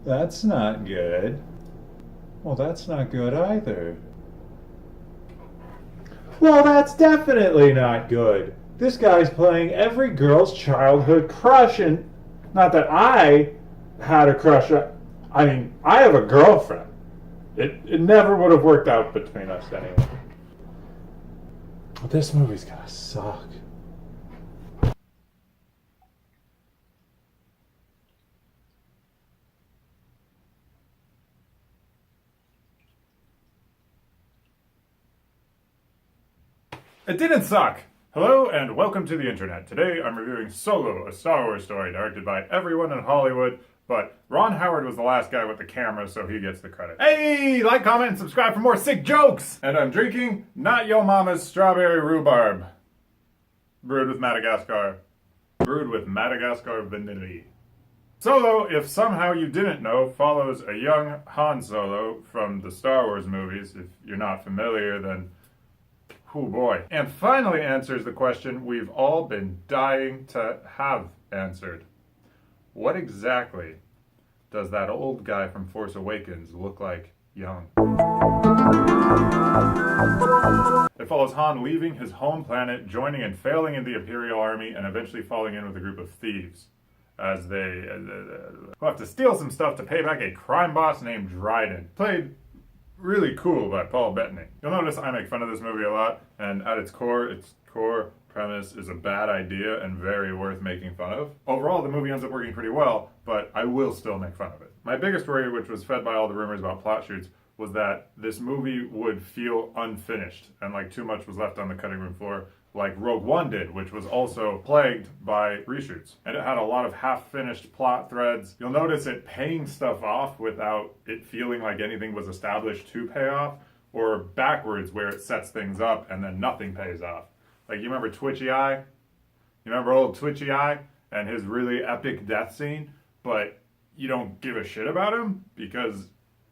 That's not good. Well, that's not good either. Well, that's definitely not good. This guy's playing every girl's childhood crush, and not that I had a crush. I mean, I have a girlfriend. It never would have worked out between us anyway. This movie's gonna suck. It didn't suck! Hello and welcome to the internet. Today I'm reviewing Solo, a Star Wars story directed by everyone in Hollywood, but Ron Howard was the last guy with the camera, so he gets the credit. Hey! Like, comment, and subscribe for more sick jokes! And I'm drinking Not Yo Mama's Strawberry Rhubarb. Brewed with Madagascar. Brewed with Madagascar vanilla. Solo, if somehow you didn't know, follows a young Han Solo from the Star Wars movies. If you're not familiar, then oh boy. And finally answers the question we've all been dying to have answered. What exactly does that old guy from Force Awakens look like young? It follows Han leaving his home planet, joining and failing in the Imperial Army, and eventually falling in with a group of thieves as they will have to steal some stuff to pay back a crime boss named Dryden, played really cool by Paul Bettany. You'll notice I make fun of this movie a lot, and at its core premise is a bad idea and very worth making fun of. Overall, the movie ends up working pretty well, but I will still make fun of it. My biggest worry, which was fed by all the rumors about plot shoots, was that this movie would feel unfinished and like too much was left on the cutting room floor, like Rogue One did, which was also plagued by reshoots. And it had a lot of half-finished plot threads. You'll notice it paying stuff off without it feeling like anything was established to pay off, or backwards where it sets things up and then nothing pays off. Like, you remember Twitchy Eye? You remember old Twitchy Eye and his really epic death scene, but you don't give a shit about him because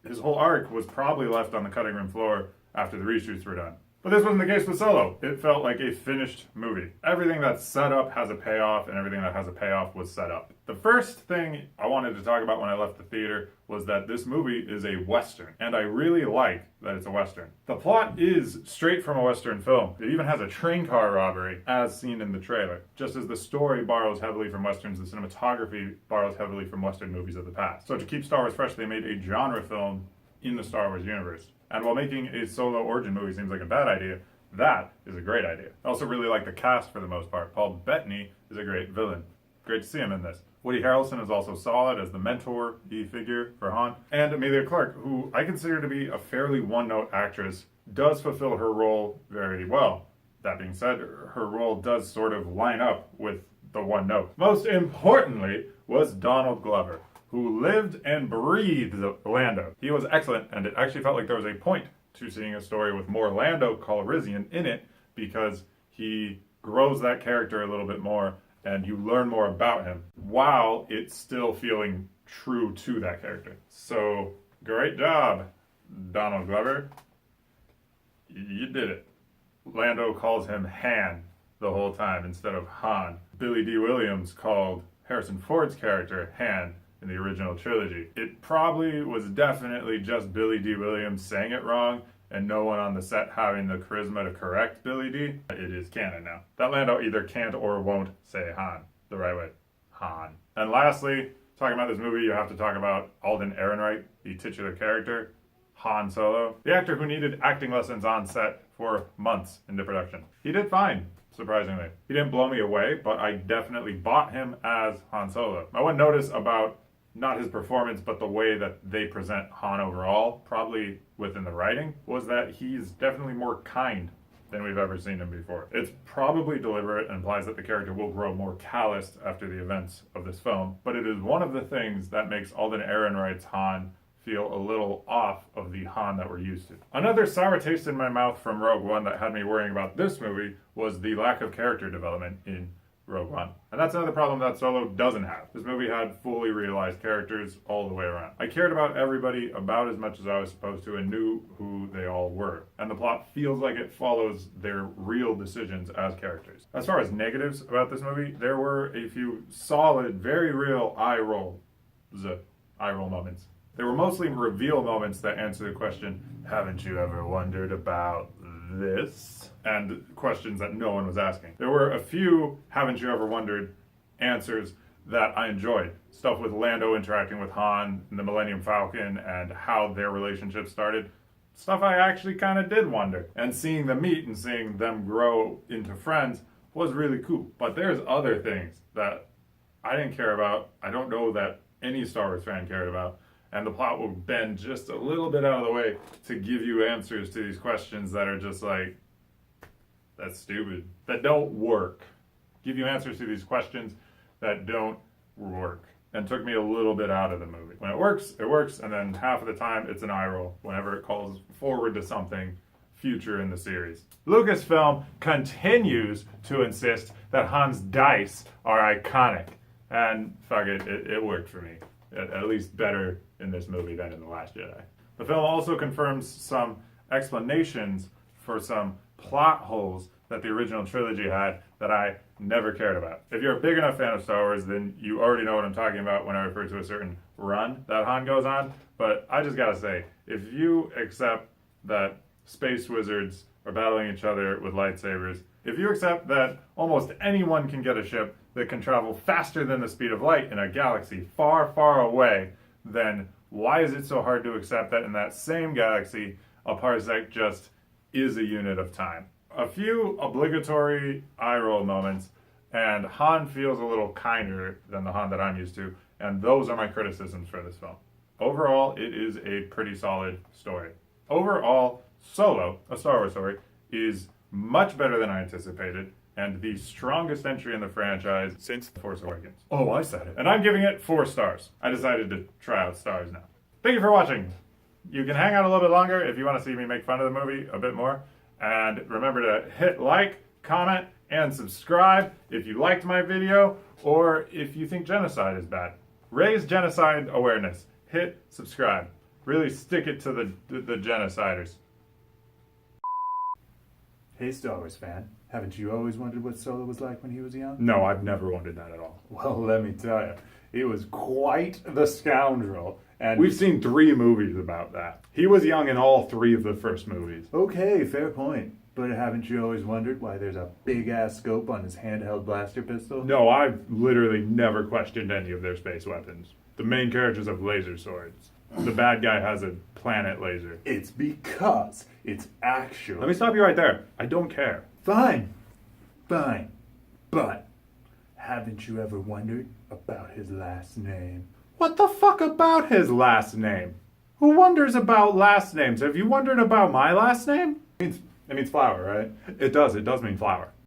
his whole arc was probably left on the cutting room floor after the reshoots were done. But this wasn't the case with Solo. It felt like a finished movie. Everything that's set up has a payoff, and everything that has a payoff was set up. The first thing I wanted to talk about when I left the theater was that this movie is a Western, and I really like that it's a Western. The plot is straight from a Western film. It even has a train car robbery, as seen in the trailer. Just as the story borrows heavily from Westerns, the cinematography borrows heavily from Western movies of the past. So to keep Star Wars fresh, they made a genre film in the Star Wars universe. And while making a Solo origin movie seems like a bad idea, that is a great idea. I also really like the cast for the most part. Paul Bettany is a great villain. Great to see him in this. Woody Harrelson is also solid as the mentor-y figure for Han. And Emilia Clarke, who I consider to be a fairly one-note actress, does fulfill her role very well. That being said, her role does sort of line up with the one note. Most importantly was Donald Glover, who lived and breathed Lando. He was excellent, and it actually felt like there was a point to seeing a story with more Lando Calrissian in it, because he grows that character a little bit more, and you learn more about him, while it's still feeling true to that character. So, great job, Donald Glover. You did it. Lando calls him Han the whole time instead of Han. Billy D. Williams called Harrison Ford's character Han in the original trilogy. It probably was definitely just Billy D. Williams saying it wrong and no one on the set having the charisma to correct Billy D. It is canon now. That Lando either can't or won't say Han the right way. Han. And lastly, talking about this movie, you have to talk about Alden Ehrenreich, the titular character, Han Solo, the actor who needed acting lessons on set for months into production. He did fine, surprisingly. He didn't blow me away, but I definitely bought him as Han Solo. My one notice about not his performance, but the way that they present Han overall, probably within the writing, was that he's definitely more kind than we've ever seen him before. It's probably deliberate and implies that the character will grow more calloused after the events of this film, but it is one of the things that makes Alden Ehrenreich's Han feel a little off of the Han that we're used to. Another sour taste in my mouth from Rogue One that had me worrying about this movie was the lack of character development in Rogue One. And that's another problem that Solo doesn't have. This movie had fully realized characters all the way around. I cared about everybody about as much as I was supposed to and knew who they all were. And the plot feels like it follows their real decisions as characters. As far as negatives about this movie, there were a few solid, very real eye rolls eye roll moments. They were mostly reveal moments that answer the question, haven't you ever wondered about this? And questions that no one was asking. There were a few haven't you ever wondered answers that I enjoyed. Stuff with Lando interacting with Han and the Millennium Falcon and how their relationship started. Stuff I actually kind of did wonder. And seeing them meet and seeing them grow into friends was really cool. But there's other things that I didn't care about. I don't know that any Star Wars fan cared about. And the plot will bend just a little bit out of the way to give you answers to these questions that are just like, that's stupid. That don't work. Give you answers to these questions that don't work. And took me a little bit out of the movie. When it works, and then half of the time it's an eye roll whenever it calls forward to something future in the series. Lucasfilm continues to insist that Han's dice are iconic. And fuck it, it worked for me. At least better in this movie than in The Last Jedi. The film also confirms some explanations for some plot holes that the original trilogy had that I never cared about. If you're a big enough fan of Star Wars, then you already know what I'm talking about when I refer to a certain run that Han goes on. But I just gotta say, if you accept that space wizards are battling each other with lightsabers, if you accept that almost anyone can get a ship that can travel faster than the speed of light in a galaxy far, far away, then why is it so hard to accept that in that same galaxy, a parsec just is a unit of time? A few obligatory eye roll moments, and Han feels a little kinder than the Han that I'm used to, and those are my criticisms for this film. Overall, it is a pretty solid story. Overall, Solo, a Star Wars story, is much better than I anticipated, and the strongest entry in the franchise since The Force Awakens. Oh, I said it. And I'm giving it 4 stars. I decided to try out stars now. Thank you for watching. You can hang out a little bit longer if you want to see me make fun of the movie a bit more. And remember to hit like, comment, and subscribe if you liked my video or if you think genocide is bad. Raise genocide awareness. Hit subscribe. Really stick it to the genociders. Hey Star Wars fan, haven't you always wondered what Solo was like when he was young? No, I've never wondered that at all. Well, let me tell you, he was quite the scoundrel. And We've seen 3 movies about that. He was young in all 3 of the first movies. Okay, fair point. But haven't you always wondered why there's a big-ass scope on his handheld blaster pistol? No, I've literally never questioned any of their space weapons. The main characters have laser swords. The bad guy has a planet laser. It's because it's actual. Let me stop you right there. I don't care. Fine. Fine. But haven't you ever wondered about his last name? What the fuck about his last name? Who wonders about last names? Have you wondered about my last name? It means flower, right? It does mean flower.